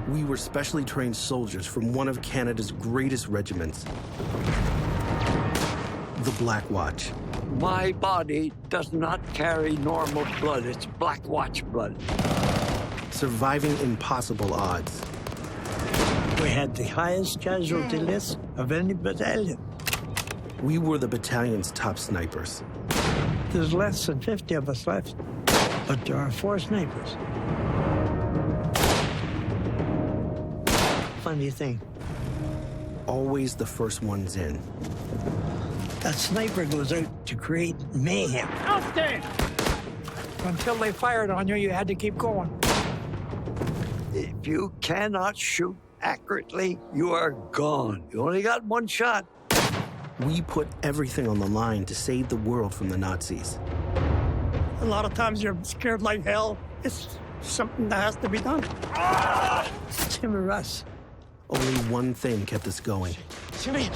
We were specially trained soldiers from one of Canada's greatest regiments, the Black Watch. My body does not carry normal blood. It's Black Watch blood. Surviving impossible odds. We had the highest casualty list of any battalion. We were the battalion's top snipers. There's less than 50 of us left, but there are 4 snipers. Funny thing. Always the first ones in. That sniper goes out to create mayhem. Outstanding! Until they fired on you, you had to keep going. If you cannot shoot accurately, you are gone. You only got one shot. We put everything on the line to save the world from the Nazis. A lot of times you're scared like hell. It's something that has to be done. Tim or us. Only one thing kept us going. Jimmy!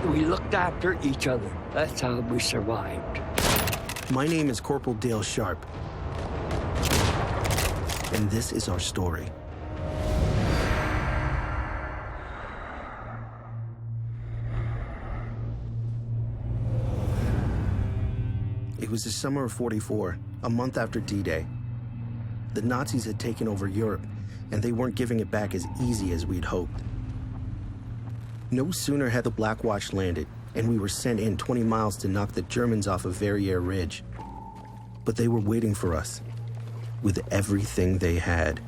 We looked after each other. That's how we survived. My name is Corporal Dale Sharp, and this is our story. It was the summer of '44, a month after D-Day. The Nazis had taken over Europe, and they weren't giving it back as easy as we'd hoped. No sooner had the Black Watch landed, and we were sent in 20 miles to knock the Germans off of Verrières Ridge. But they were waiting for us, with everything they had.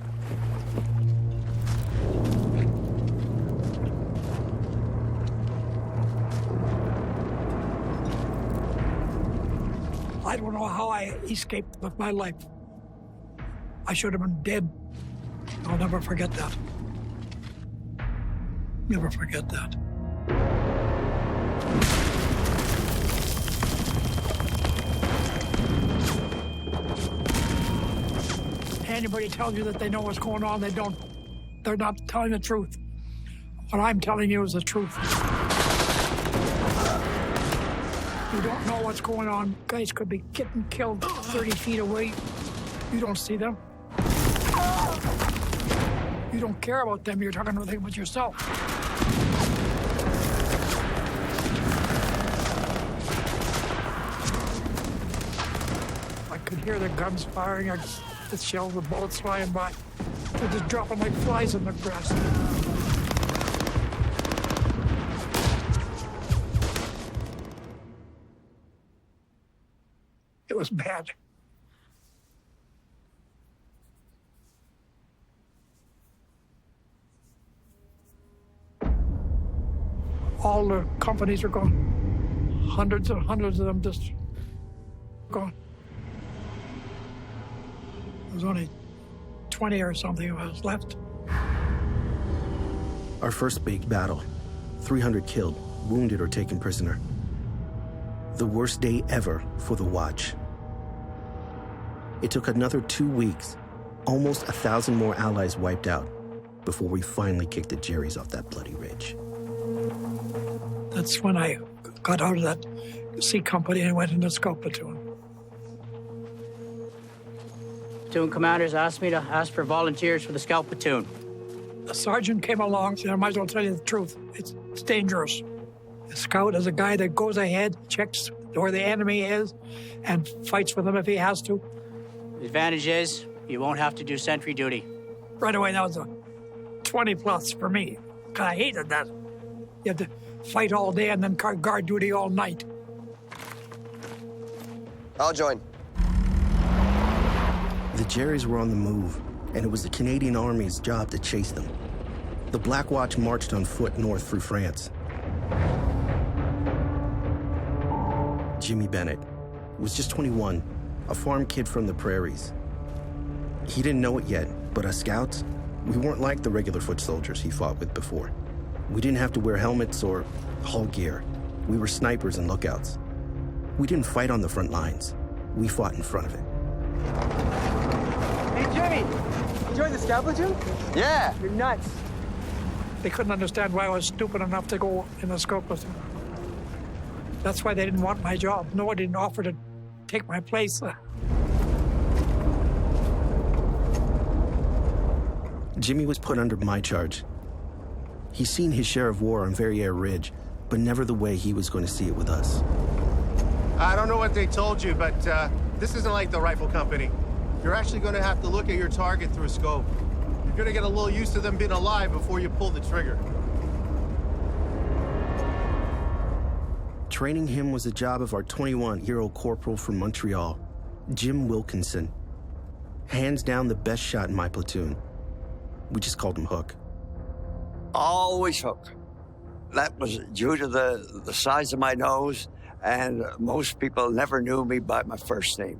I don't know how I escaped with my life. I should have been dead. I'll never forget that. Never forget that. Anybody tells you that they know what's going on, they don't. They're not telling the truth. What I'm telling you is the truth. You don't know what's going on. Guys could be getting killed 30 feet away. You don't see them. You don't care about them. You're talking about yourself. I could hear the guns firing, the shells, the bullets flying by. They're just dropping like flies in the grass. It was bad. All the companies are gone. Hundreds and hundreds of them just gone. There's only 20 or something of us left. Our first big battle. 300 killed, wounded, or taken prisoner. The worst day ever for the Watch. It took another 2 weeks, almost 1,000 more Allies wiped out, before we finally kicked the Jerry's off that bloody ridge. That's when I got out of that C company and went into Scout Platoon. Platoon commanders asked me to ask for volunteers for the Scout Platoon. The sergeant came along and said, I might as well tell you the truth. It's dangerous. The scout is a guy that goes ahead, checks where the enemy is, and fights with them if he has to. The advantage is you won't have to do sentry duty. Right away, that was a 20 plus for me, because I hated that. You had to fight all day and then guard duty all night. I'll join. The Jerry's were on the move, and it was the Canadian Army's job to chase them. The Black Watch marched on foot north through France. Jimmy Bennett was just 21, a farm kid from the prairies. He didn't know it yet, but us scouts, we weren't like the regular foot soldiers he fought with before. We didn't have to wear helmets or hull gear. We were snipers and lookouts. We didn't fight on the front lines. We fought in front of it. Hey, Jimmy! You joined the Scout Platoon? Yeah. You're nuts. They couldn't understand why I was stupid enough to go in the Scout Platoon. That's why they didn't want my job. Nobody didn't offer to take my place. Jimmy was put under my charge. He's seen his share of war on Verrières Ridge, but never the way he was going to see it with us. I don't know what they told you, but this isn't like the rifle company. You're actually going to have to look at your target through a scope. You're going to get a little used to them being alive before you pull the trigger. Training him was the job of our 21-year-old corporal from Montreal, Jim Wilkinson. Hands down the best shot in my platoon. We just called him Hook. Always Hook. That was due to the size of my nose, and most people never knew me by my first name.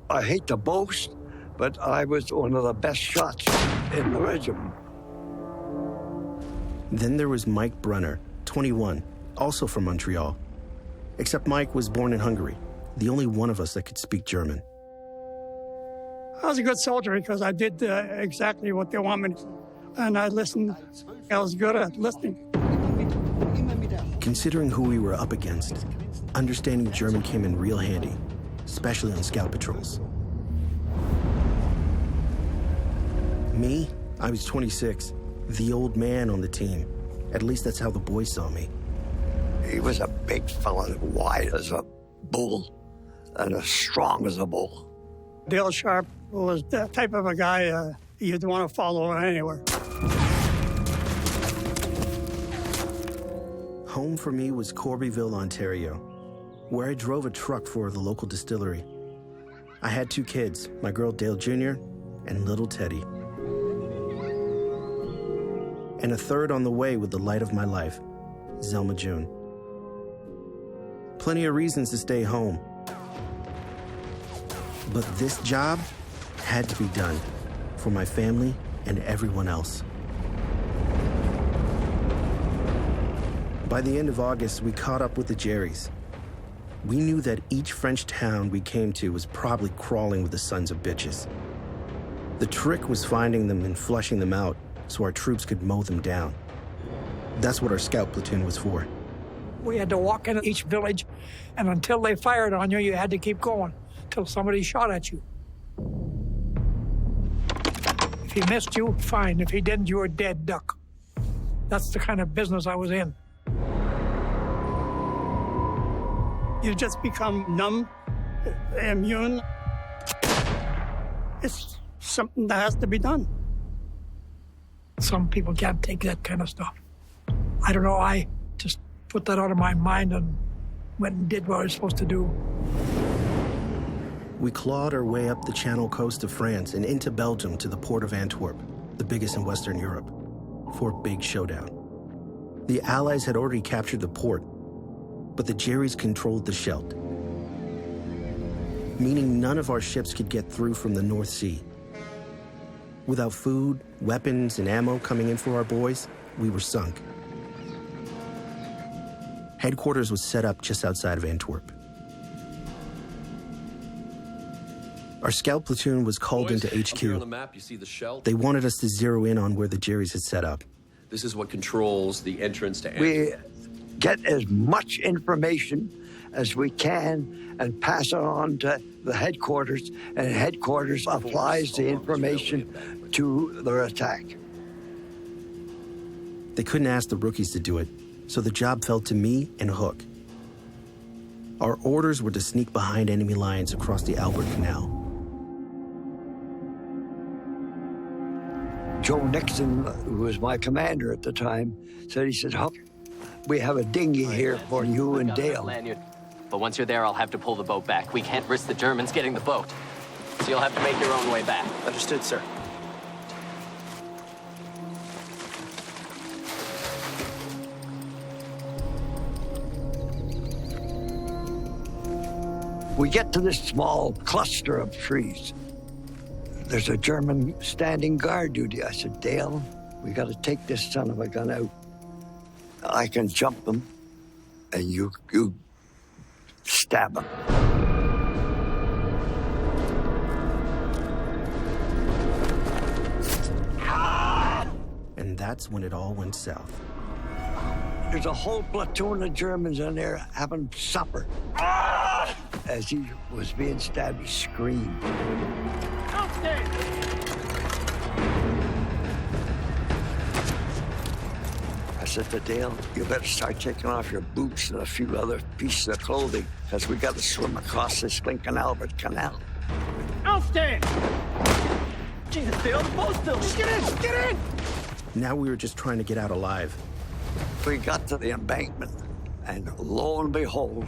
I hate to boast, but I was one of the best shots in the regiment. Then there was Mike Brunner, 21, also from Montreal. Except Mike was born in Hungary, the only one of us that could speak German. I was a good soldier because I did exactly what they want me to do. And I listened. I was good at listening. Considering who we were up against, understanding German came in real handy, especially on scout patrols. Me, I was 26, the old man on the team. At least that's how the boys saw me. He was a big fella, wide as a bull and as strong as a bull. Dale Sharp was the type of a guy you'd want to follow anywhere. Home for me was Corbyville, Ontario, where I drove a truck for the local distillery. I had 2 kids, my girl Dale Jr. and little Teddy. And a third on the way with the light of my life, Zelma June. Plenty of reasons to stay home. But this job had to be done for my family and everyone else. By the end of August, we caught up with the Jerrys. We knew that each French town we came to was probably crawling with the sons of bitches. The trick was finding them and flushing them out so our troops could mow them down. That's what our scout platoon was for. We had to walk into each village, and until they fired on you, you had to keep going till somebody shot at you. If he missed you, fine. If he didn't, you were dead duck. That's the kind of business I was in. You just become numb, immune. It's something that has to be done. Some people can't take that kind of stuff. I don't know, I just put that out of my mind and went and did what I was supposed to do. We clawed our way up the Channel coast of France and into Belgium to the port of Antwerp, the biggest in Western Europe, for a big showdown. The Allies had already captured the port, but the Jerrys controlled the Scheldt, meaning none of our ships could get through from the North Sea. Without food, weapons, and ammo coming in for our boys, we were sunk. Headquarters was set up just outside of Antwerp. Our scout platoon was called into HQ. Up here on the map, you see the Scheldt. They wanted us to zero in on where the Jerrys had set up. This is what controls the entrance to Antwerp. We get as much information as we can and pass it on to the headquarters, and headquarters applies the information to their attack. They couldn't ask the rookies to do it, so the job fell to me and Hook. Our orders were to sneak behind enemy lines across the Albert Canal. Joe Nixon, who was my commander at the time, said, he said, Huck, we have a dinghy here for you and Dale. But once you're there, I'll have to pull the boat back. We can't risk the Germans getting the boat. So you'll have to make your own way back. Understood, sir. We get to this small cluster of trees. There's a German standing guard duty. I said, Dale, we got to take this son of a gun out. I can jump them, and you stab him. And that's when it all went south. There's a whole platoon of Germans in there having supper. As he was being stabbed, he screamed. said to Dale, you better start taking off your boots and a few other pieces of clothing, because we got to swim across this Lincoln Albert Canal. Outstand! Jesus, Dale, the boat's still. Just get in! Get in! Now we were just trying to get out alive. We got to the embankment, and lo and behold,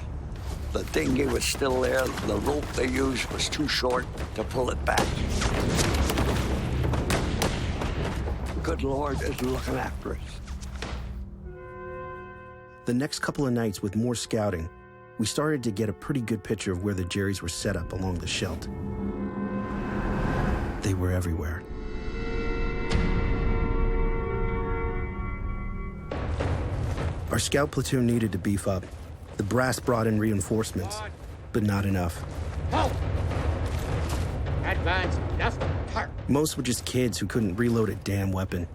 the dinghy was still there. The rope they used was too short to pull it back. Good Lord is looking after us. The next couple of nights with more scouting, we started to get a pretty good picture of where the Jerrys were set up along the Scheldt. They were everywhere. Our scout platoon needed to beef up. The brass brought in reinforcements, but not enough. Halt! Advance, left, hard. Most were just kids who couldn't reload a damn weapon.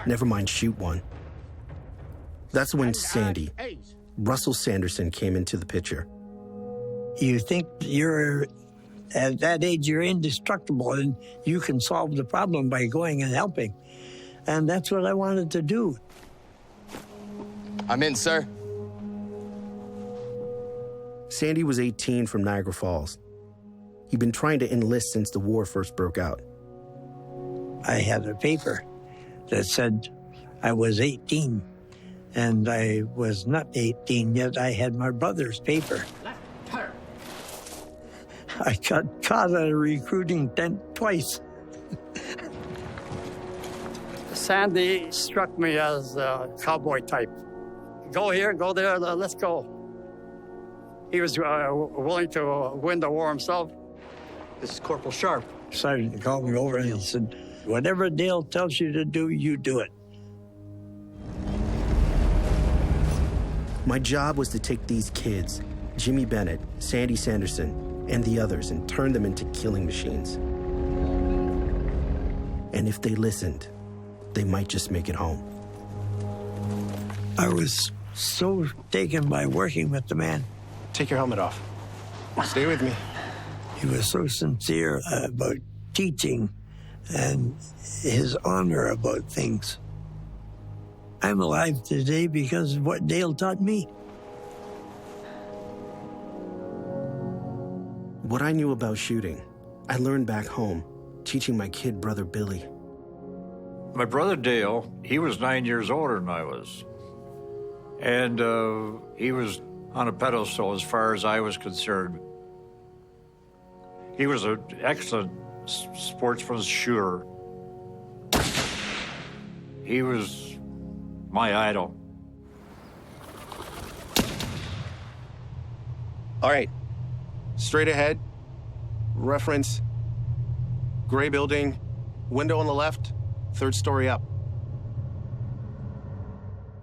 Never mind shoot one. That's when Sandy, Russell Sanderson, came into the picture. You think you're, at that age, you're indestructible and you can solve the problem by going and helping. And that's what I wanted to do. I'm in, sir. Sandy was 18 from Niagara Falls. He'd been trying to enlist since the war first broke out. I had a paper that said I was 18, and I was not 18 yet. I had my brother's paper. I got caught at a recruiting tent twice. Sandy struck me as a cowboy type. Go here, go there, let's go. He was willing to win the war himself. This is Corporal Sharp. Sergeant called me over and he said, whatever Dale tells you to do, you do it. My job was to take these kids, Jimmy Bennett, Sandy Sanderson, and the others, and turn them into killing machines. And if they listened, they might just make it home. I was so taken by working with the man. Take your helmet off. Stay with me. He was so sincere about teaching and his honor about things. I'm alive today because of what Dale taught me. What I knew about shooting, I learned back home, teaching my kid brother Billy. My brother Dale, he was 9 years older than I was. And he was on a pedestal as far as I was concerned. He was an excellent sportsman's shooter. He was my idol. All right. Straight ahead. Reference. Gray building. Window on the left. Third story up.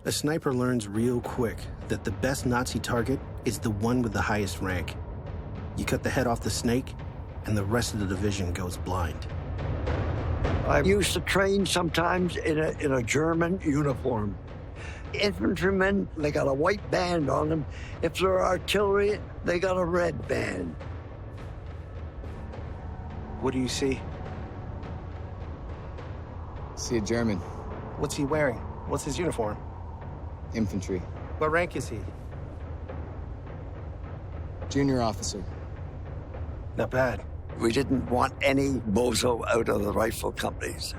A sniper learns real quick that the best Nazi target is the one with the highest rank. You cut the head off the snake, and the rest of the division goes blind. I used to train sometimes in a German uniform. Infantrymen, they got a white band on them. If they're artillery, they got a red band. What do you see? See a German. What's he wearing? What's his uniform? Infantry. What rank is he? Junior officer. Not bad. We didn't want any bozo out of the rifle companies.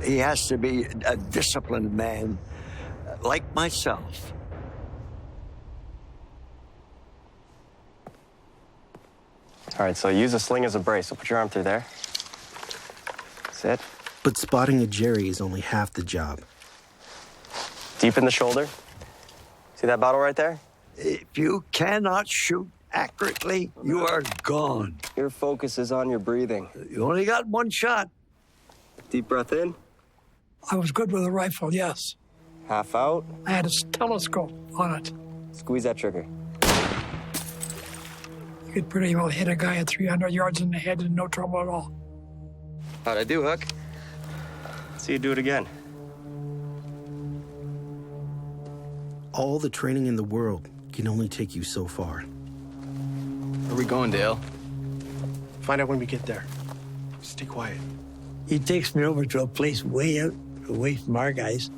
He has to be a disciplined man, like myself. All right, so use a sling as a brace. So put your arm through there. Sit. But spotting a Jerry is only half the job. Deep in the shoulder. See that battle right there? If you cannot shoot accurately, you are gone. Your focus is on your breathing. You only got one shot. Deep breath in. I was good with a rifle, yes. Half out. I had a telescope on it. Squeeze that trigger. You could pretty well hit a guy at 300 yards in the head and no trouble at all. How'd I do, Hook? See you do it again. All the training in the world can only take you so far. Where are we going, Dale? Find out when we get there. Stay quiet. He takes me over to a place way out, away from our guys.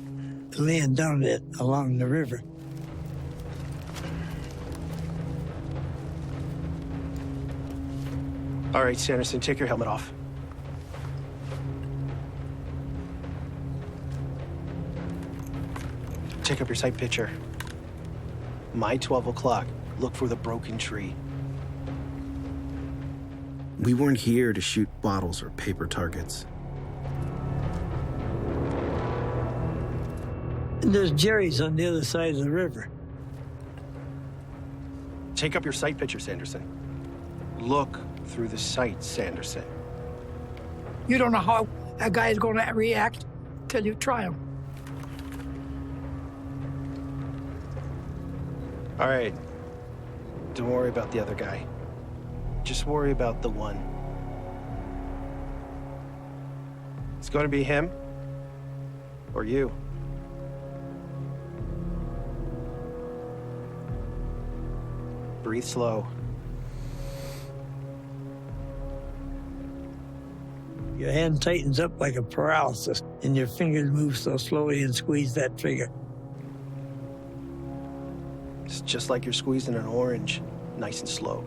laying down it along the river. All right, Sanderson, take your helmet off. Take up your sight picture. My 12 o'clock. Look for the broken tree. We weren't here to shoot bottles or paper targets. And there's Jerry's on the other side of the river. Take up your sight picture, Sanderson. Look through the sights, Sanderson. You don't know how a guy is going to react till you try him. All right. Don't worry about the other guy. Just worry about the one. It's going to be him or you. Breathe slow. Your hand tightens up like a paralysis, and your fingers move so slowly and squeeze that trigger. It's just like you're squeezing an orange, nice and slow.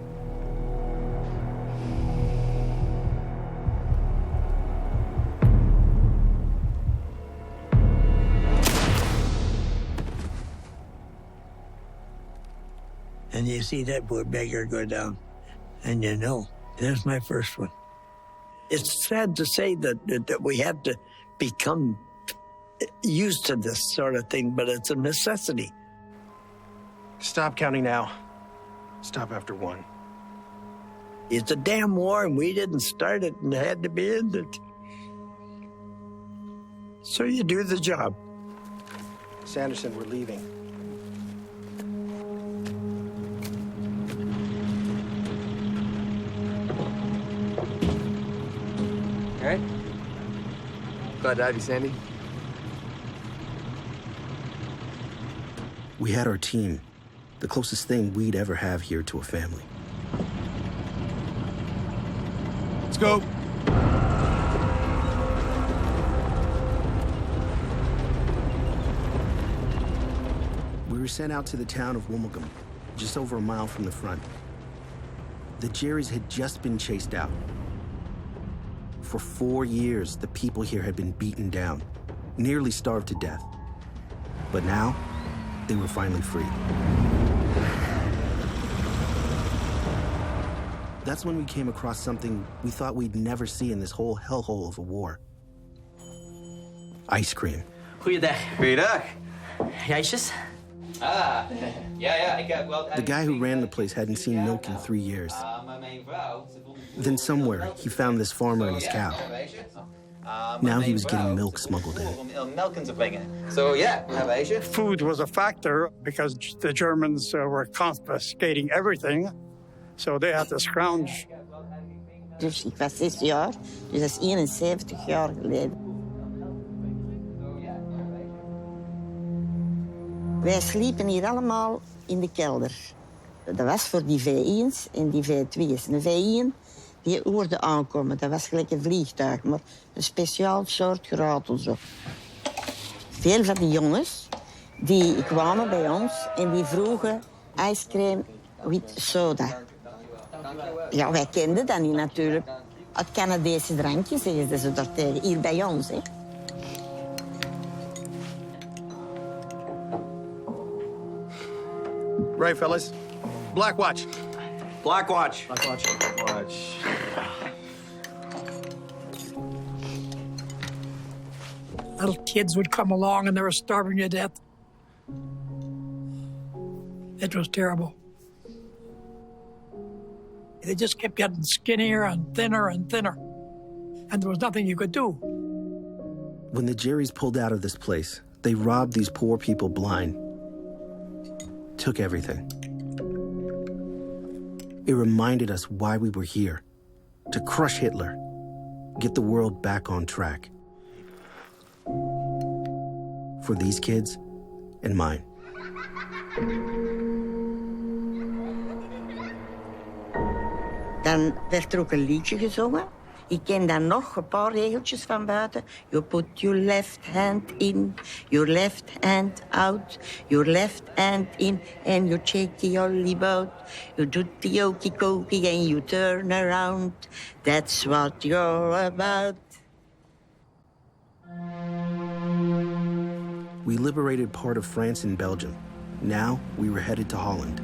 And you see that poor beggar go down, and you know, there's my first one. It's sad to say that we have to become used to this sort of thing, but it's a necessity. Stop counting now. Stop after one. It's a damn war, and we didn't start it, and it had to be ended. So you do the job. Sanderson, we're leaving. All right. Glad to have you, Sandy. We had our team. The closest thing we'd ever have here to a family. Let's go. We were sent out to the town of Wilmington, just over a mile from the front. The Jerrys had just been chased out. For 4 years, the people here had been beaten down, nearly starved to death. But now, they were finally free. That's when we came across something we thought we'd never see in this whole hellhole of a war. Ice cream. Goeiedag. Goeiedag. Ijsjes? Ah, The guy who ran the place hadn't seen milk in 3 years. Then somewhere, he found this farmer and his cow. Now he was getting milk smuggled in. So yeah, we have ijsje. Food was a factor because the Germans were confiscating everything. So they had to scrounge. Dus ik was 6 jaar, dus dat is 71 jaar geleden. Wij sliepen hier allemaal in de kelder. Dat was voor die V1's en die V2's. Een V1 die hoorde aankomen, dat was gelijk een vliegtuig, maar een speciaal soort geratel zo. Veel van die jongens die kwamen bij ons en die vroegen ijscream wit soda. Ja, wij kenden dat niet natuurlijk. Het Canadese drankje, zeggen ze daartegen, hier bij ons, hè. Right, fellas. Black watch. Black watch. Black watch. Black watch. Little kids would come along and they were starving to death. It was terrible. They just kept getting skinnier and thinner and thinner. And there was nothing you could do. When the Jerrys pulled out of this place, they robbed these poor people blind. Took everything. It reminded us why we were here. To crush Hitler. Get the world back on track. For these kids and mine. Dan werd er ook een liedje gezongen. Ik ken dan nog een paar regeltjes van buiten. You put your left hand in, your left hand out, your left hand in, and you shake the ollie boat. You do the okey cokey and you turn around. That's what you're about. We liberated part of France and Belgium. Now we were headed to Holland.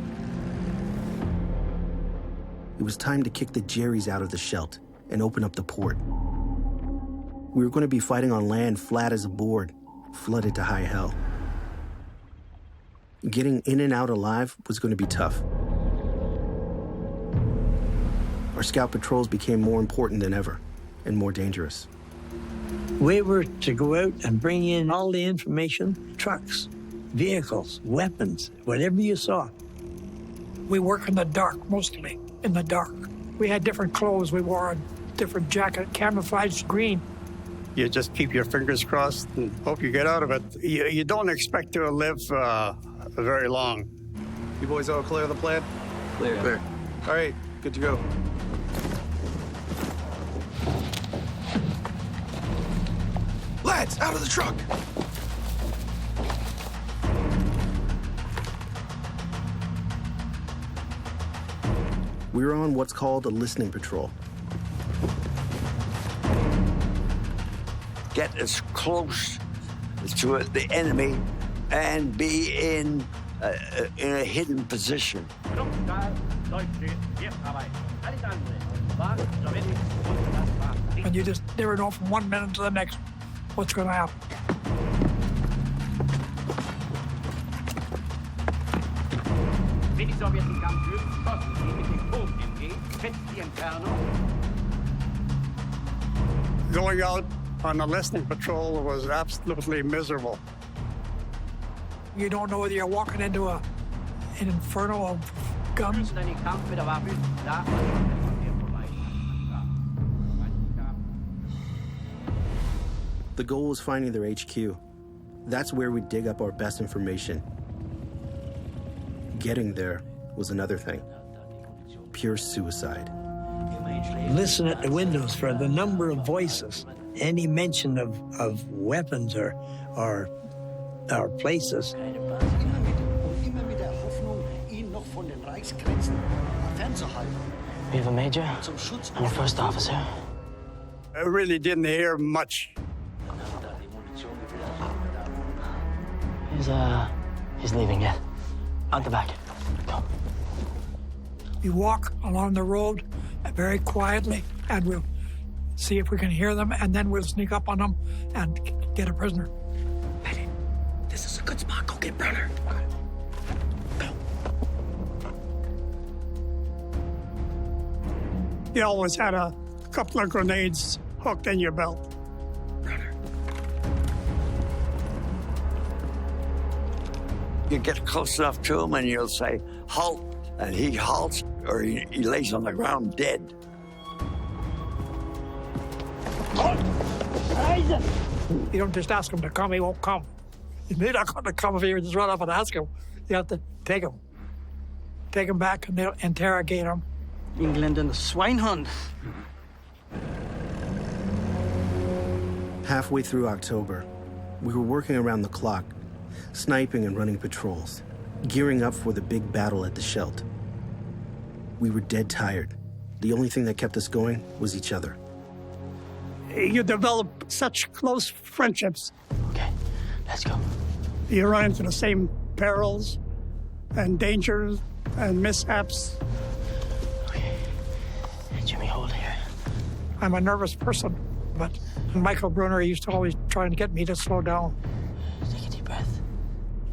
It was time to kick the Jerry's out of the Scheldt and open up the port. We were going to be fighting on land flat as a board, flooded to high hell. Getting in and out alive was going to be tough. Our scout patrols became more important than ever and more dangerous. We were to go out and bring in all the information, trucks, vehicles, weapons, whatever you saw. We work in the dark, mostly in the dark. We had different clothes. We wore a different jacket, camouflage green. You just keep your fingers crossed and hope you get out of it. You don't expect to live very long. You boys all clear of the plan? Clear. Clear. All right, good to go. Lads, out of the truck! We were on what's called a listening patrol. Get as close to the enemy and be in a hidden position. And you just never know from 1 minute to the next what's going to happen. Going out on a listening patrol was absolutely miserable. You don't know whether you're walking into an inferno of guns. The goal was finding their HQ. That's where we'd dig up our best information. Getting there was another thing. Pure suicide. Listen at the windows for the number of voices. Any mention of weapons or places. We have a major and a first officer. I really didn't hear much. He's leaving yet. Out the back. Go. You walk along the road very quietly, and we'll see if we can hear them, and then we'll sneak up on them and get a prisoner. Betty, this is a good spot. Go get Brunner. Go. You always had a couple of grenades hooked in your belt. You get close enough to him and you'll say, halt, and he halts, or he lays on the ground dead. You don't just ask him to come, he won't come. They're not going to come if you just run up and ask him. You have to take him. Take him back and they'll interrogate him. England and the swinehund. Halfway through October, we were working around the clock, sniping and running patrols, gearing up for the big battle at the Scheldt. We were dead tired. The only thing that kept us going was each other. You develop such close friendships. Okay, let's go. You run into the same perils and dangers and mishaps. Okay. Hey, Jimmy, hold here. I'm a nervous person, but Michael Brunner used to always try and get me to slow down. Take a deep breath.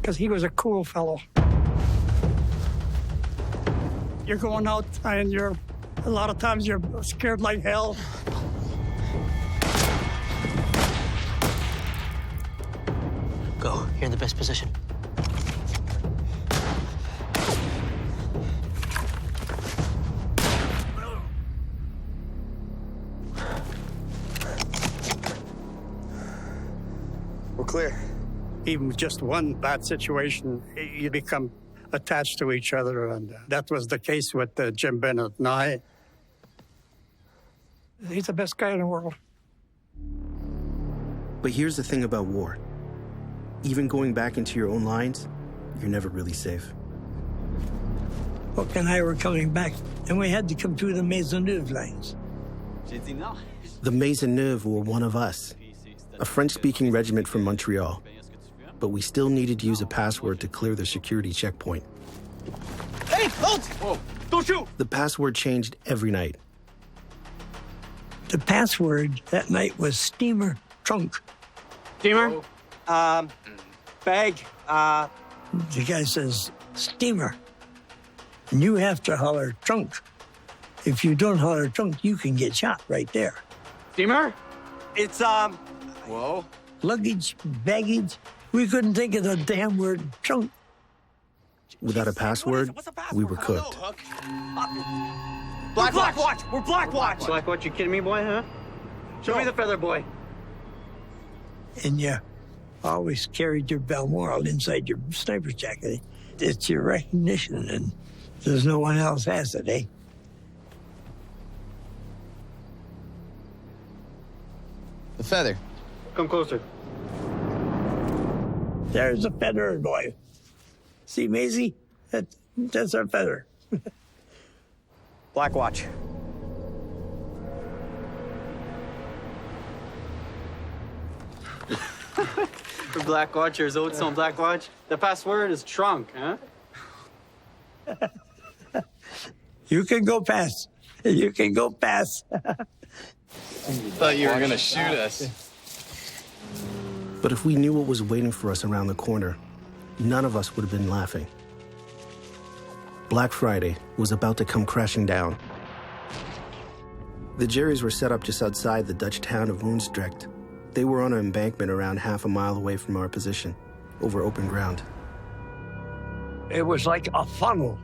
Because he was a cool fellow. You're going out and a lot of times you're scared like hell. Go. You're in the best position. We're clear. Even just one bad situation, you become attached to each other, and that was the case with Jim Bennett and I. He's the best guy in the world. But here's the thing about war. Even going back into your own lines, you're never really safe. Buck and I were coming back, and we had to come through the Maisonneuve lines. The Maisonneuve were one of us, a French-speaking regiment from Montreal. But we still needed to use a password to clear the security checkpoint. Hey, halt! Whoa, don't shoot! The password changed every night. The password that night was steamer trunk. Steamer? Bag, The guy says, steamer. And you have to holler trunk. If you don't holler trunk, you can get shot right there. Steamer? it's, Whoa. Luggage, baggage. We couldn't think of the damn word trunk. Without a password, we were cooked. Black Watch! We're Black Watch! Black Watch, you kidding me, boy, huh? Show me the feather, boy. And you always carried your Balmoral inside your sniper's jacket. It's your recognition, and there's no one else has it, eh? The feather. Come closer. There's a feather, boy. See, Maisie? That's our feather. Black Watch. For Black Watchers, Oats on Black Watch. The password is trunk, huh? You can go past. You can go past. Thought you were gonna shoot us. But if we knew what was waiting for us around the corner, none of us would have been laughing. Black Friday was about to come crashing down. The Jerrys were set up just outside the Dutch town of Woensdrecht. They were on an embankment around half a mile away from our position, over open ground. It was like a funnel.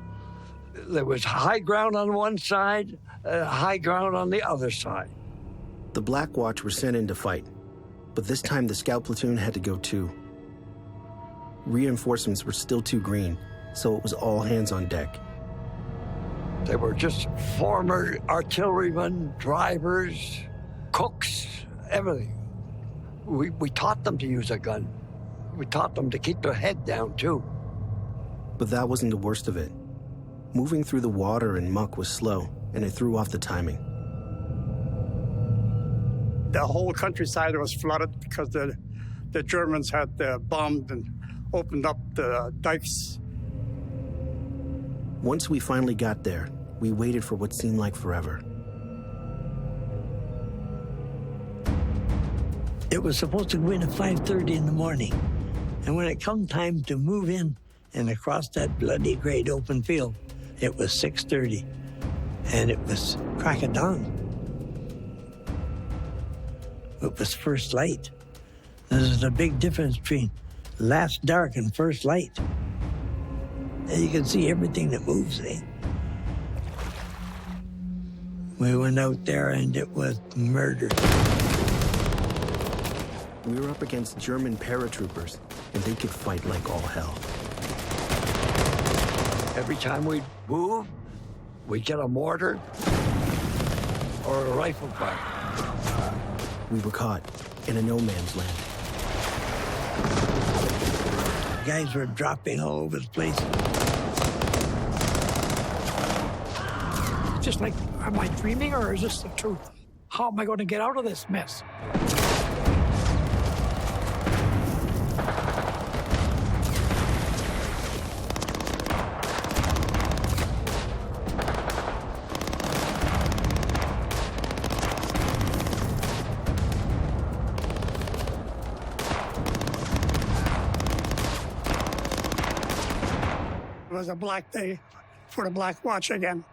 There was high ground on one side, high ground on the other side. The Black Watch were sent in to fight, but this time the scout platoon had to go too. Reinforcements were still too green, so it was all hands on deck. They were just former artillerymen, drivers, cooks, everything. We taught them to use a gun. We taught them to keep their head down, too. But that wasn't the worst of it. Moving through the water and muck was slow, and it threw off the timing. The whole countryside was flooded because the Germans had bombed and opened up the dikes. Once we finally got there, we waited for what seemed like forever. It was supposed to go in at 5:30 in the morning. And when it come time to move in and across that bloody great open field, it was 6:30. And it was crack of dawn. It was first light. There's a big difference between last dark and first light. And you can see everything that moves, eh? We went out there and it was murder. We were up against German paratroopers, and they could fight like all hell. Every time we'd move, we'd get a mortar or a rifle fire. We were caught in a no man's land. Guys were dropping all over the place. Just like, am I dreaming or is this the truth? How am I going to get out of this mess? It was a black day for the Black Watch again.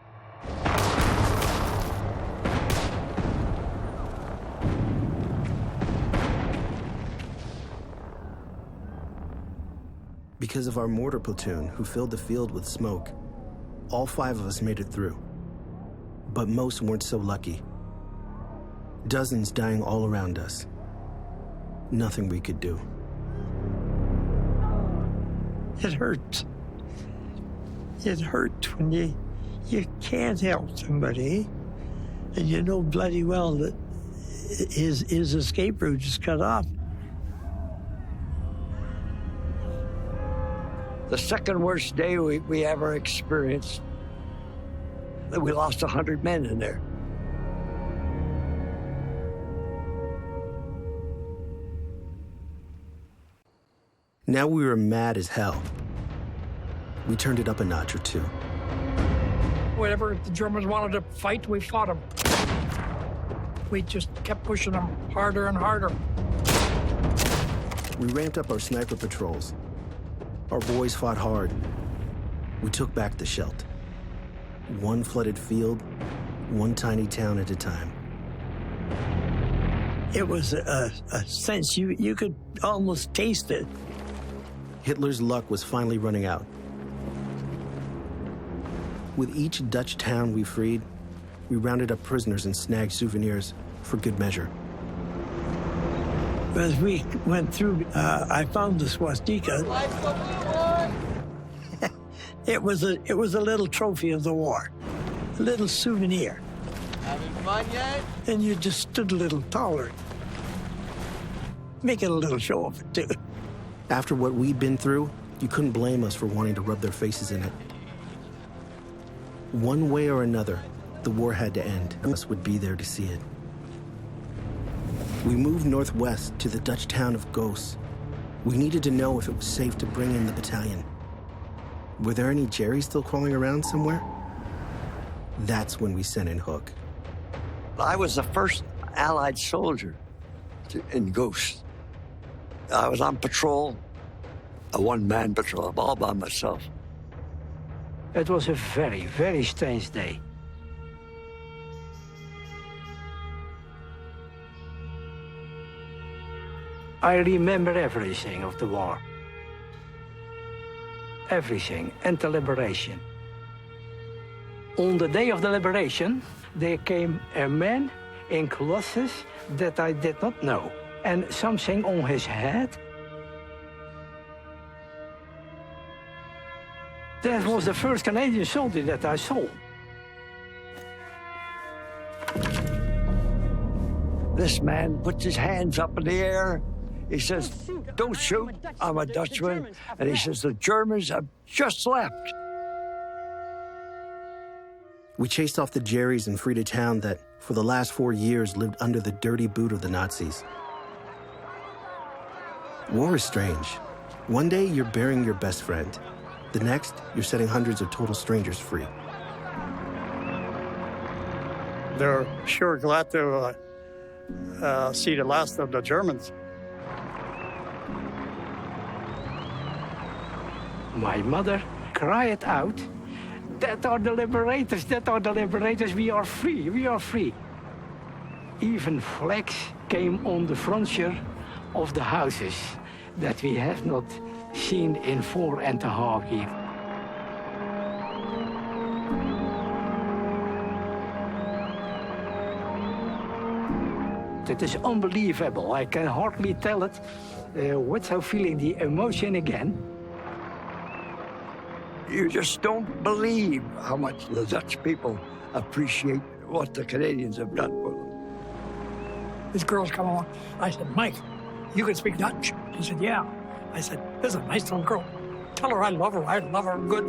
Because of our mortar platoon, who filled the field with smoke, all 5 of us made it through. But most weren't so lucky. Dozens dying all around us. Nothing we could do. It hurts. It hurts when you can't help somebody. And you know bloody well that his escape route is cut off. The second worst day we ever experienced, we lost 100 men in there. Now we were mad as hell. We turned it up a notch or two. Whenever the Germans wanted to fight, we fought them. We just kept pushing them harder and harder. We ramped up our sniper patrols. Our boys fought hard. We took back the Scheldt. One flooded field, one tiny town at a time. It was a sense you could almost taste it. Hitler's luck was finally running out. With each Dutch town we freed, we rounded up prisoners and snagged souvenirs for good measure. As we went through, I found the swastika. It was a little trophy of the war, a little souvenir. Having fun yet? And you just stood a little taller. Making a little show of it, too. After what we'd been through, you couldn't blame us for wanting to rub their faces in it. One way or another, the war had to end, and us would be there to see it. We moved northwest to the Dutch town of Goos. We needed to know if it was safe to bring in the battalion. Were there any Jerrys still crawling around somewhere? That's when we sent in Hook. I was the first Allied soldier in Goos. I was on patrol, a one-man patrol, all by myself. It was a very, very strange day. I remember everything of the war. Everything, and the liberation. On the day of the liberation, there came a man in clothes that I did not know, and something on his head. That was the first Canadian soldier that I saw. This man puts his hands up in the air. He says, "Don't shoot, I'm a Dutchman." And he says, "The Germans have just left." We chased off the Jerrys and freed a town that, for the last 4 years, lived under the dirty boot of the Nazis. War is strange. One day, you're burying your best friend. The next, you're setting hundreds of total strangers free. They're sure glad to see the last of the Germans. My mother cried out, "That are the liberators, that are the liberators, we are free, we are free." Even flags came on the frontier of the houses that we have not seen in 4.5 years. It is unbelievable. I can hardly tell it without feeling the emotion again. You just don't believe how much the Dutch people appreciate what the Canadians have done for them. This girl's come along. I said, "Mike, you can speak Dutch?" He said, "Yeah." I said, "This is a nice little girl. Tell her I love her. I love her good."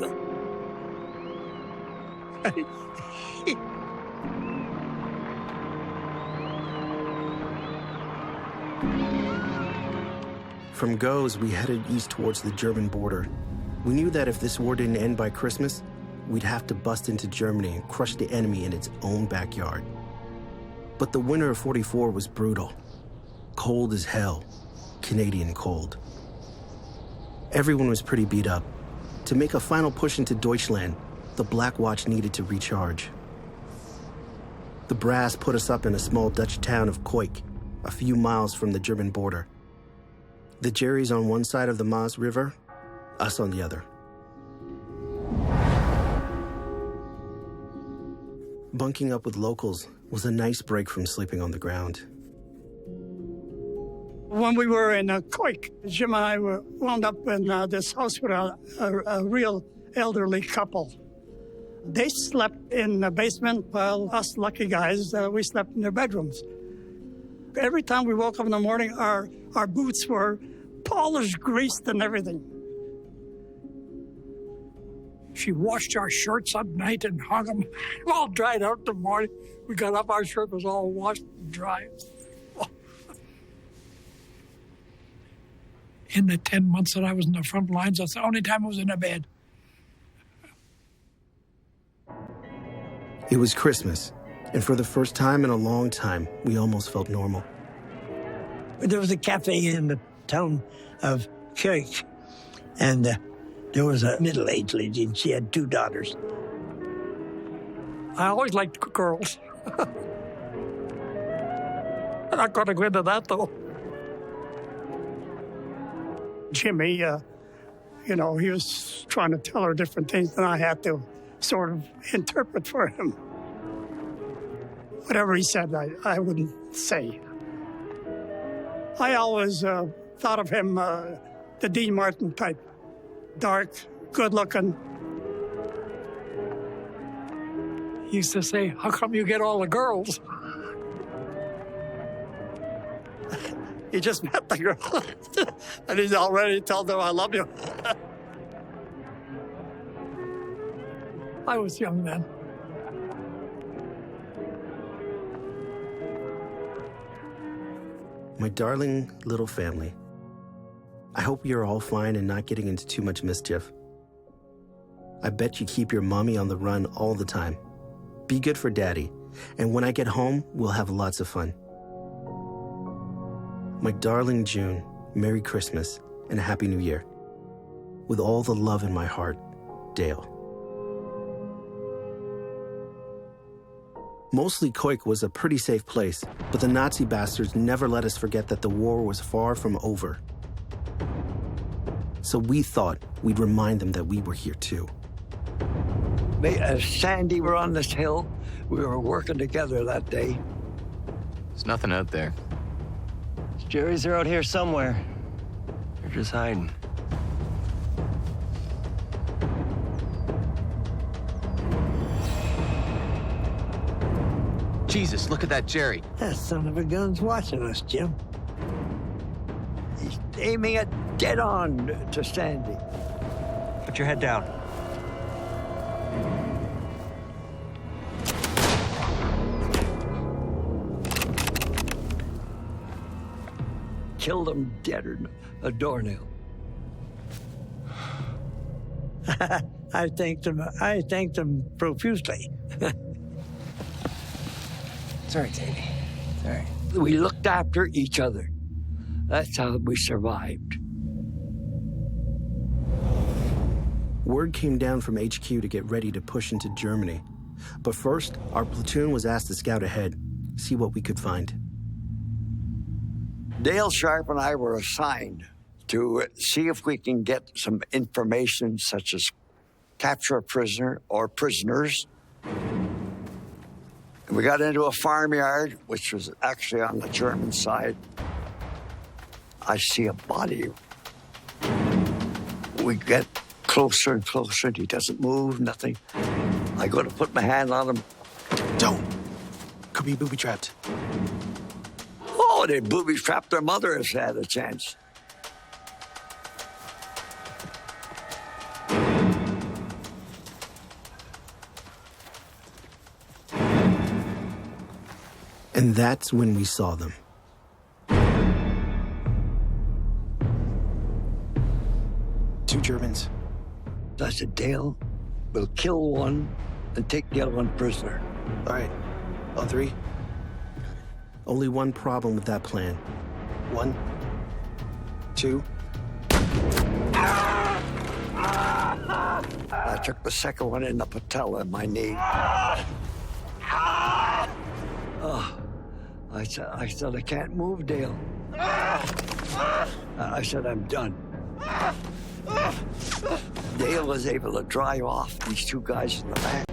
From Goes, we headed east towards the German border. We knew that if this war didn't end by Christmas, we'd have to bust into Germany and crush the enemy in its own backyard. But the winter of '44 was brutal. Cold as hell. Canadian cold. Everyone was pretty beat up. To make a final push into Deutschland, the Black Watch needed to recharge. The brass put us up in a small Dutch town of Koik, a few miles from the German border. The Jerrys on one side of the Maas River, us on the other. Bunking up with locals was a nice break from sleeping on the ground. When we were in Koik, Jim and I wound up in this house with a real elderly couple. They slept in the basement while us lucky guys, we slept in their bedrooms. Every time we woke up in the morning, our boots were polished, greased, and everything. She washed our shirts at night and hung them all dried out in the morning. We got up, our shirt was all washed and dry. In the 10 months that I was in the front lines, that's the only time I was in a bed. It was Christmas, and for the first time in a long time, we almost felt normal. There was a cafe in the town of Kirk, and there was a middle-aged lady, and she had 2 daughters. I always liked girls. I'm not going to go into that, though. Jimmy, he was trying to tell her different things, and I had to sort of interpret for him. Whatever he said, I wouldn't say. I always thought of him, the Dean Martin type. Dark, good-looking. He used to say, how come you get all the girls? He just met the girl, and he's already told her, I love you. I was young then. My darling little family. I hope you're all fine and not getting into too much mischief. I bet you keep your mommy on the run all the time. Be good for Daddy, and when I get home, we'll have lots of fun. My darling June, Merry Christmas and a Happy New Year. With all the love in my heart, Dale. Mostly Koik was a pretty safe place, but the Nazi bastards never let us forget that the war was far from over. So we thought we'd remind them that we were here too. As Sandy were on this hill, we were working together that day. There's nothing out there. Jerry's are out here somewhere. They're just hiding. Jesus, look at that Jerry. That son of a gun's watching us, Jim. He's aiming it dead on to Sandy. Put your head down. Killed him dead or a doornail. I thanked them profusely. Sorry, Davey. Sorry. We looked after each other. That's how we survived. Word came down from HQ to get ready to push into Germany. But first, our platoon was asked to scout ahead, see what we could find. Dale Sharp and I were assigned to see if we can get some information such as capture a prisoner or prisoners. We got into a farmyard, which was actually on the German side. I see a body. We get closer and closer, and he doesn't move, nothing. I go to put my hand on him. Don't. Could be booby-trapped. Oh, they booby-trapped their mother if they had a chance. And that's when we saw them. Two Germans. I said, Dale, we'll kill one and take the other one prisoner. All right, on 3. Only one problem with that plan. 1, 2. I took the second one in the patella in my knee. Oh, I said, I can't move, Dale. I said, I'm done. Dale was able to drive off these 2 guys in the back.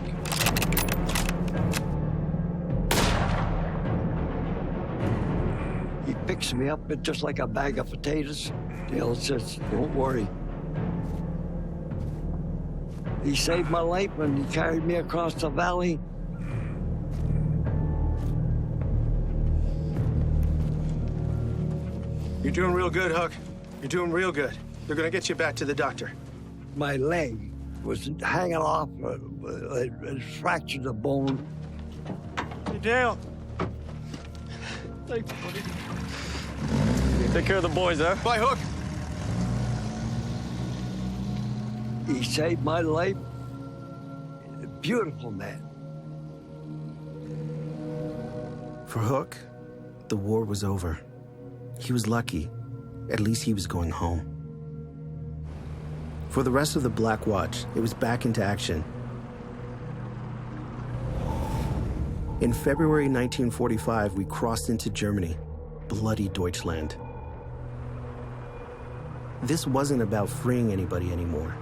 He picks me up just like a bag of potatoes. Dale says, don't worry. He saved my life when he carried me across the valley. You're doing real good, Hook. You're doing real good. They're gonna get you back to the doctor. My leg was hanging off. It fractured the bone. Hey, Dale. Thanks, buddy. Take care of the boys, huh? Bye, Hook. He saved my life. A beautiful man. For Hook, the war was over. He was lucky. At least he was going home. For the rest of the Black Watch, it was back into action. In February 1945, we crossed into Germany, bloody Deutschland. This wasn't about freeing anybody anymore.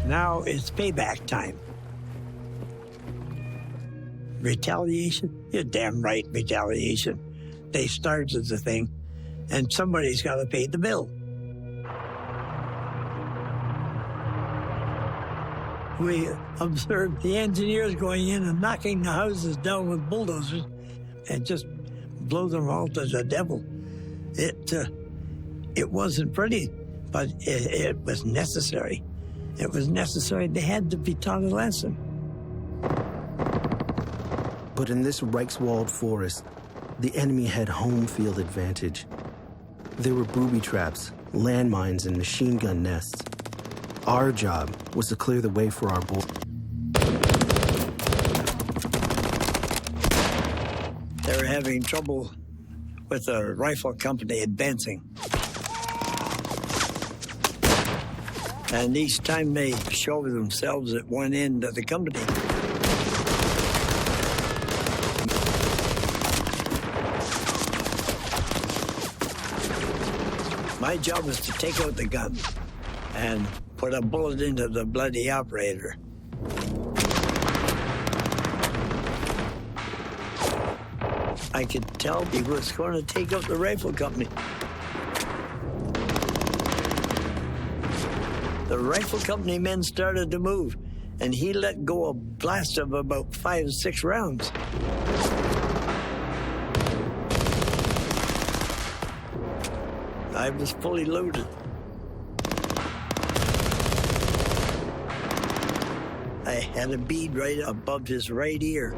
Now it's payback time. Retaliation? You're damn right, retaliation. They started the thing, and somebody's got to pay the bill. We observed the engineers going in and knocking the houses down with bulldozers and just blow them all to the devil. It wasn't pretty, but it was necessary. It was necessary. They had to be taught a lesson. But in this Reichswald forest, the enemy had home field advantage. There were booby traps, landmines, and machine gun nests. Our job was to clear the way for our boys. They were having trouble with the rifle company advancing. And each time they showed themselves at one end of the company, my job was to take out the gun and put a bullet into the bloody operator. I could tell he was going to take out the rifle company. The rifle company men started to move, and he let go a blast of about 5 or 6 rounds. I was fully loaded. I had a bead right above his right ear.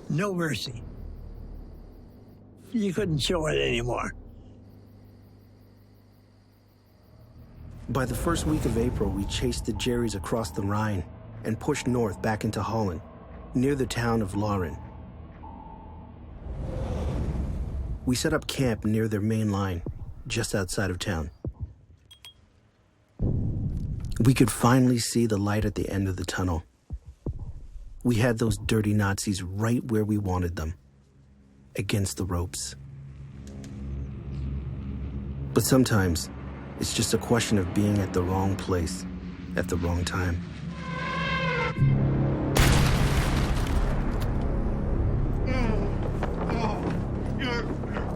No mercy. You couldn't show it anymore. By the first week of April, we chased the Jerrys across the Rhine and pushed north back into Holland, near the town of Lauren. We set up camp near their main line, just outside of town. We could finally see the light at the end of the tunnel. We had those dirty Nazis right where we wanted them, against the ropes. But sometimes, it's just a question of being at the wrong place at the wrong time.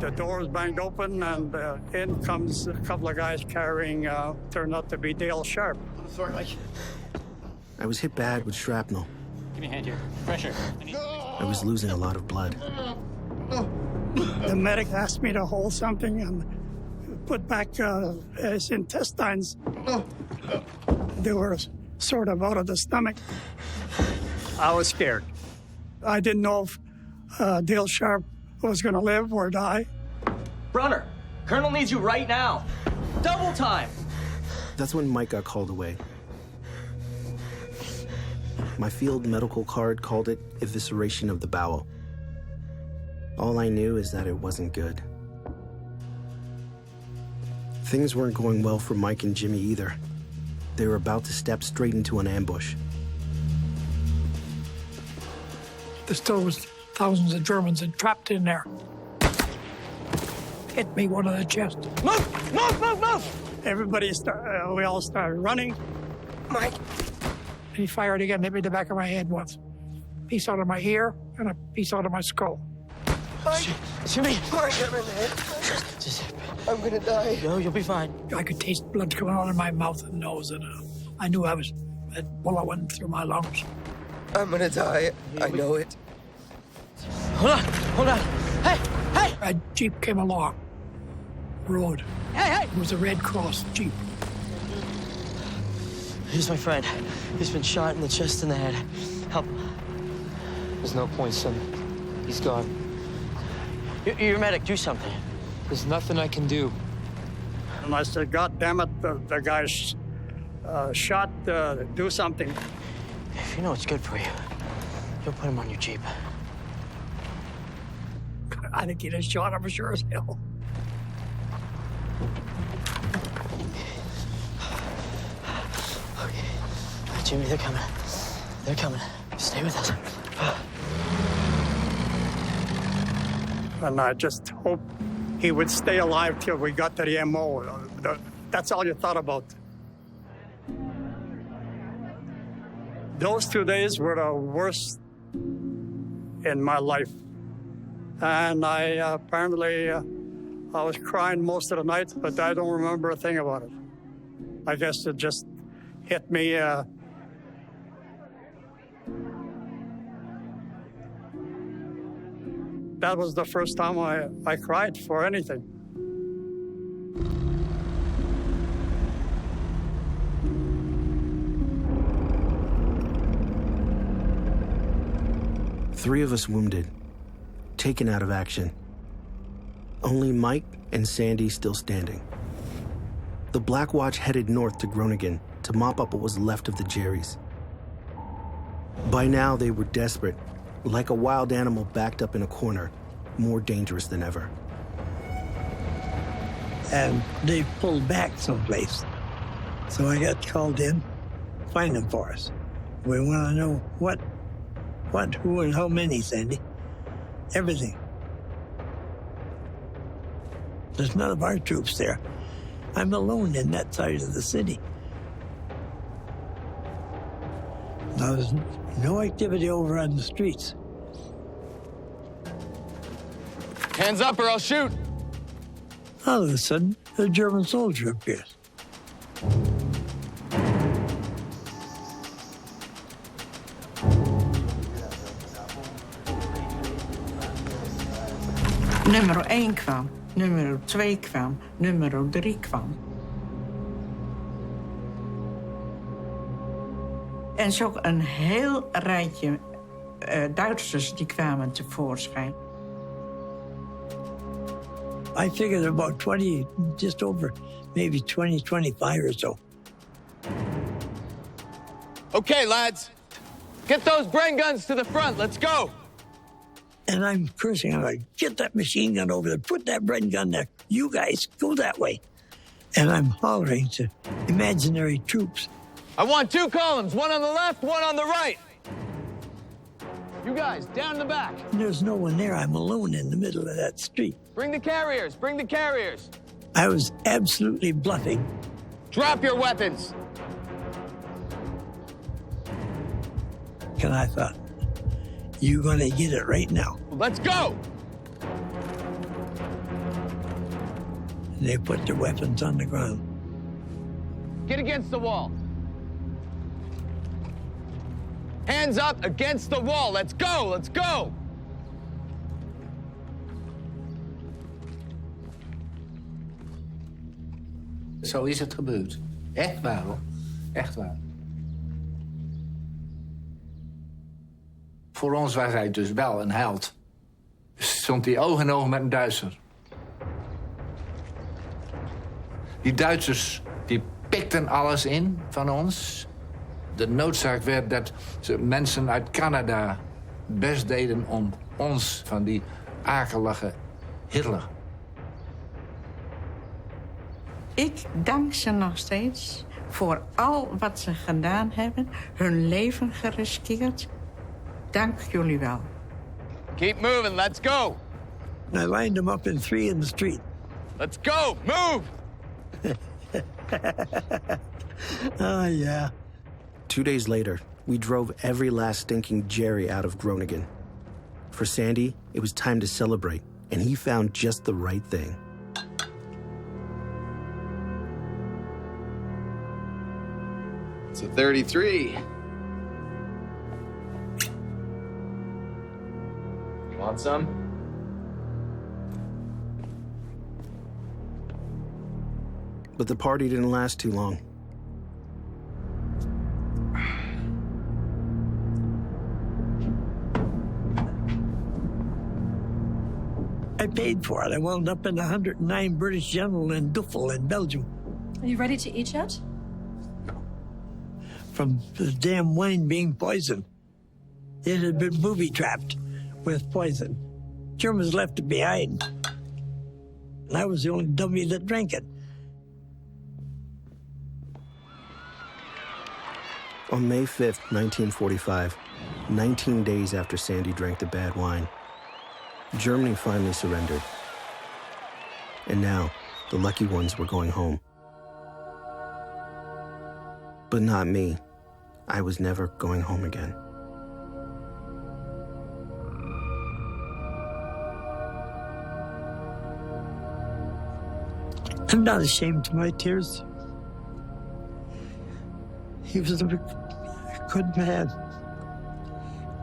The doors banged open, and in comes a couple of guys carrying, turned out to be Dale Sharp. Sorry, Mike. I was hit bad with shrapnel. Give me a hand here. Pressure. I was losing a lot of blood. The medic asked me to hold something and put back his intestines. They were sort of out of the stomach. I was scared. I didn't know if Dale Sharp was going to live or die. Brunner, Colonel needs you right now. Double time. That's when Mike got called away. My field medical card called it evisceration of the bowel. All I knew is that it wasn't good. Things weren't going well for Mike and Jimmy either. They were about to step straight into an ambush. There still was thousands of Germans entrapped in there. Hit me one in the chest. Move! Move! Move! Move! Everybody we all started running. Mike. he fired again, hit me in the back of my head once. Piece out of my ear and a piece out of my skull. Jimmy! I'm gonna die. No, you'll be fine. I could taste blood coming out of my mouth and nose, and I knew that bullet went through my lungs. I'm gonna die. I know it. Hold on. Hey! A Jeep came along, road. Hey! It was a Red Cross Jeep. Here's my friend. He's been shot in the chest and the head. Help him. There's no point, son. He's gone. You're a medic. Do something. There's nothing I can do. And I said, God damn it, the guy's shot. Do something. If you know what's good for you, you'll put him on your Jeep. I think he'd have shot him sure as hell. Okay. Jimmy, they're coming. They're coming. Stay with us. And I just hope he would stay alive till we got to the MO. That's all you thought about. Those 2 days were the worst in my life. And I apparently, I was crying most of the night, but I don't remember a thing about it. I guess it just hit me. That was the first time I cried for anything. Three of us wounded, taken out of action. Only Mike and Sandy still standing. The Black Watch headed north to Groningen to mop up what was left of the Jerrys. By now, they were desperate, like a wild animal backed up in a corner, more dangerous than ever. And they pulled back someplace. So I got called in, find them for us. We want to know what, who, and how many, Sandy. Everything. There's none of our troops there. I'm alone in that side of the city. Now, there's no activity over on the streets. Hands up or I'll shoot. All of a sudden, a German soldier appears. Nummer 1 kwam, nummer 2 kwam, nummer 3 kwam. En zo een heel rijtje Duitsers die kwamen tevoorschijn. I figured about 20, just over, maybe 20, 25 or so. Okay, lads. Get those brain guns to the front. Let's go. And I'm cursing. I'm like, get that machine gun over there. Put that brain gun there. You guys, go that way. And I'm hollering to imaginary troops. I want 2 columns, one on the left, one on the right. You guys, down in the back. And there's no one there. I'm alone in the middle of that street. Bring the carriers, bring the carriers. I was absolutely bluffing. Drop your weapons. And I thought, you're going to get it right now. Let's go. And they put their weapons on the ground. Get against the wall. Hands up against the wall. Let's go, let's go. Zo is het gebeurd. Echt waar, hoor. Echt waar. Voor ons was hij dus wel een held. Stond hij oog in oog met een Duitser. Die Duitsers, die pikten alles in van ons. De noodzaak werd dat ze mensen uit Canada best deden om ons van die akelige Hitler. Ik dank ze nog steeds voor al wat ze gedaan hebben, hun leven geriskeerd. Dank jullie wel. Keep moving, let's go. I lined them up in 3 in the street. Let's go, move! Oh, yeah. 2 days later, We drove every last stinking Jerry out of Groningen. For Sandy, it was time to celebrate, and he found just the right thing. It's a 33. Want some? But the party didn't last too long. I paid for it. I wound up in 109 British General in Duffel in Belgium. Are you ready to eat yet? From the damn wine being poisoned. It had been booby-trapped with poison. Germans left it behind. And I was the only dummy that drank it. On May 5th, 1945, 19 days after Sandy drank the bad wine, Germany finally surrendered. And now, the lucky ones were going home. But not me. I was never going home again. I'm not ashamed of my tears. He was a good man.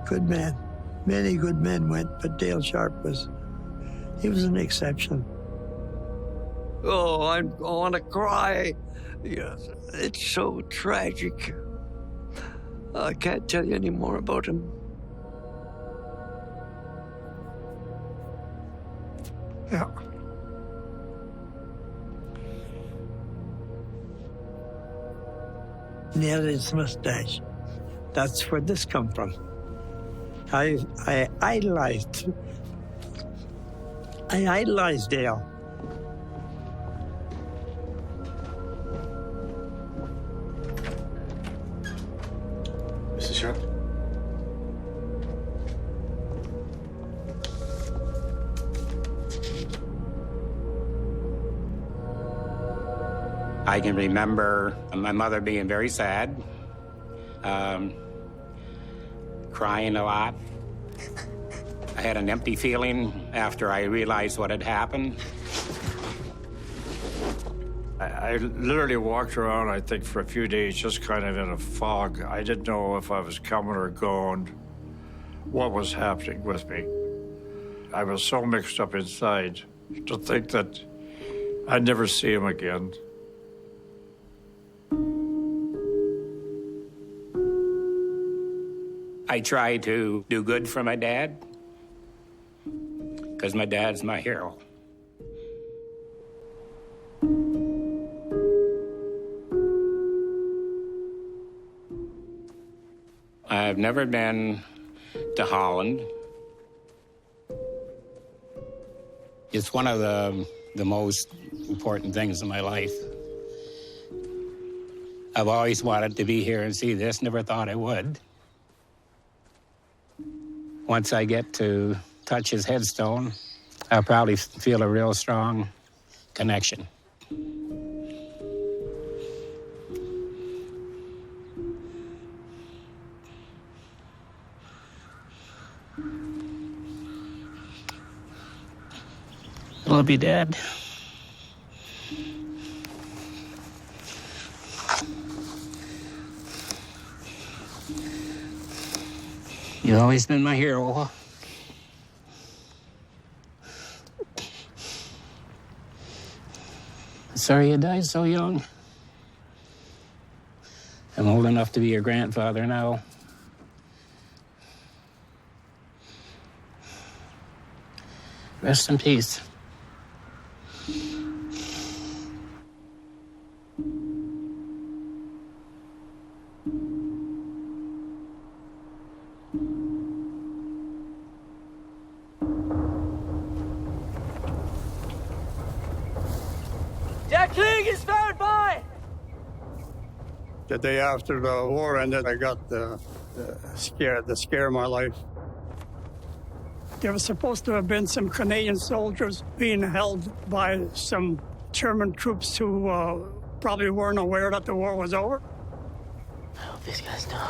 Good man. Many good men went, but Dale Sharp he was an exception. Oh, I'm going to cry. Yes, it's so tragic. I can't tell you any more about him. Yeah. And he had his mustache. That's where this come from. I idolized Dale. Mrs. Sharp? I can remember my mother being very sad, crying a lot. I had an empty feeling after I realized what had happened. I literally walked around, I think, for a few days, just kind of in a fog. I didn't know if I was coming or going, what was happening with me. I was so mixed up inside to think that I'd never see him again. I tried to do good for my dad, because my dad's my hero. I've never been to Holland. It's one of the most important things in my life. I've always wanted to be here and see this, never thought I would. Once I get to touch his headstone, I'll probably feel a real strong connection. Love you, Dad. You've always been my hero. Sorry you died so young. I'm old enough to be your grandfather now. Rest in peace. The day after the war ended, I got the scare of my life. There was supposed to have been some Canadian soldiers being held by some German troops who probably weren't aware that the war was over. I hope these guys know.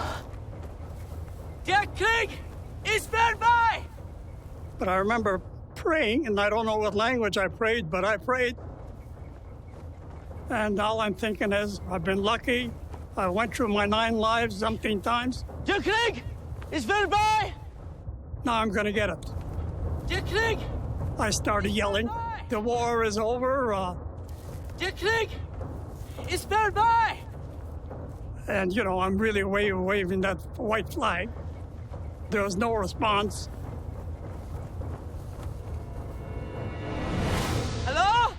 Der Krieg ist vorbei! But I remember praying, and I don't know what language I prayed, but I prayed. And all I'm thinking is, I've been lucky. I went through my 9 lives umpteen times. Der Krieg ist vorbei! Now I'm going to get it. Der Krieg! I started yelling, the war is over. Der Krieg ist vorbei! And, you know, I'm really waving that white flag. There was no response. Hello?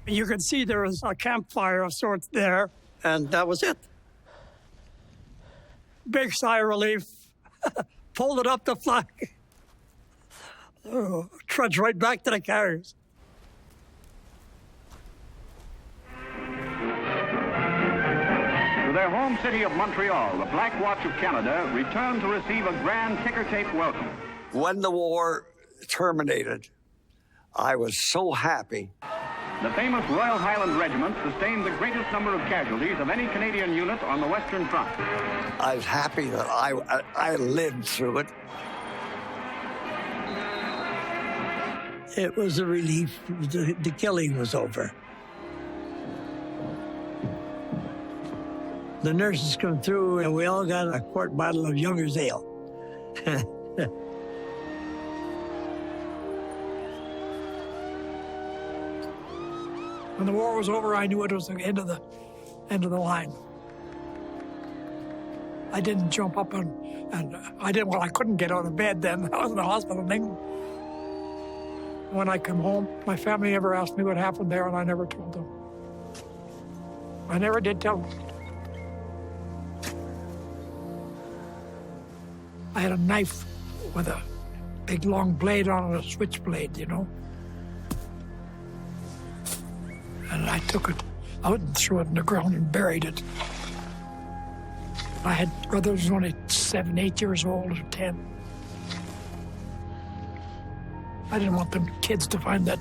You could see there was a campfire of sorts there, and that was it. Big sigh of relief. Folded up the flag. Trudged right back to the carriers. To their home city of Montreal, the Black Watch of Canada returned to receive a grand ticker-tape welcome. When the war terminated, I was so happy. The famous Royal Highland Regiment sustained the greatest number of casualties of any Canadian unit on the Western Front. I was happy that I lived through it. It was a relief. The killing was over. The nurses come through, and we all got a quart bottle of Younger's Ale. When the war was over, I knew it was the end of the line. I didn't jump up and I couldn't get out of bed then. I was in the hospital in England. When I come home, my family never asked me what happened there, and I never told them. I never did tell them. I had a knife with a big long blade on it, a switchblade, you know. And I took it out and threw it in the ground and buried it. I had brothers who were only 7, 8 years old, or 10. I didn't want them kids to find that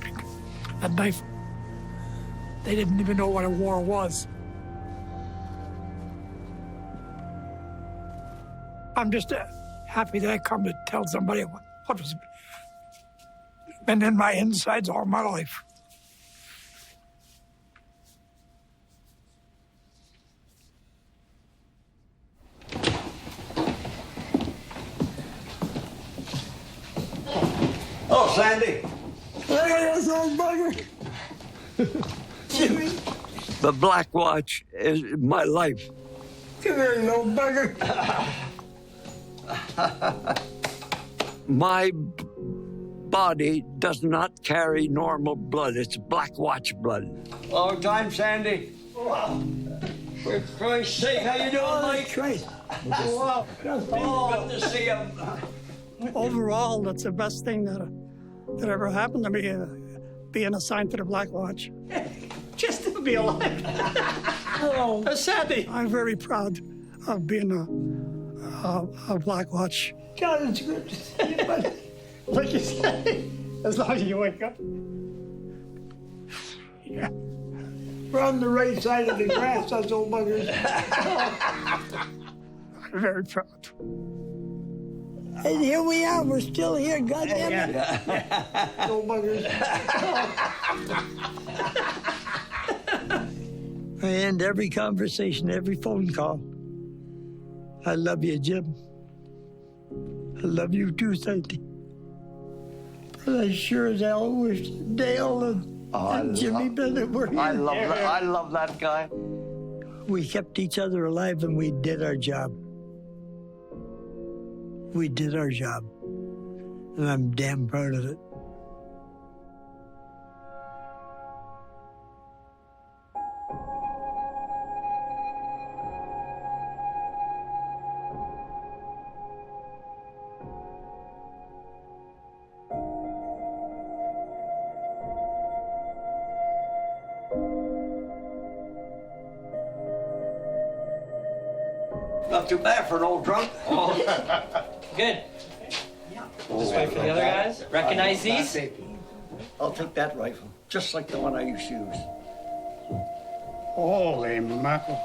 knife. They didn't even know what a war was. I'm just happy that I come to tell somebody what was been in my insides all my life. Oh, Sandy. There's old bugger. Jimmy. The Black Watch is my life. Come here, you old bugger. My body does not carry normal blood. It's Black Watch blood. Long time, Sandy. Wow. For Christ's sake, how you doing, Mike? Christ. Wow. Oh, good to see you. Overall, that's the best thing that ever happened to me, being assigned to the Black Watch. Just to be alive. Oh, Sandy. I'm very proud of being a Black Watch. God, it's good to see you, buddy. Like you say, as long as you wake up. Yeah. We're on the right side of the grass, those old buggers. I'm very proud. And here we are, we're still here, goddamn it. Old buggers. I end every conversation, every phone call. I love you, Jim. I love you too, Sandy. But I sure as hell wish Dale and Jimmy Bennett were here. I love that guy. We kept each other alive and we did our job. We did our job. And I'm damn proud of it. Not too bad for an old drunk. Good. Just wait for the other guys. Recognize these? I'll take that rifle, just like the one I used to use. Holy mackerel.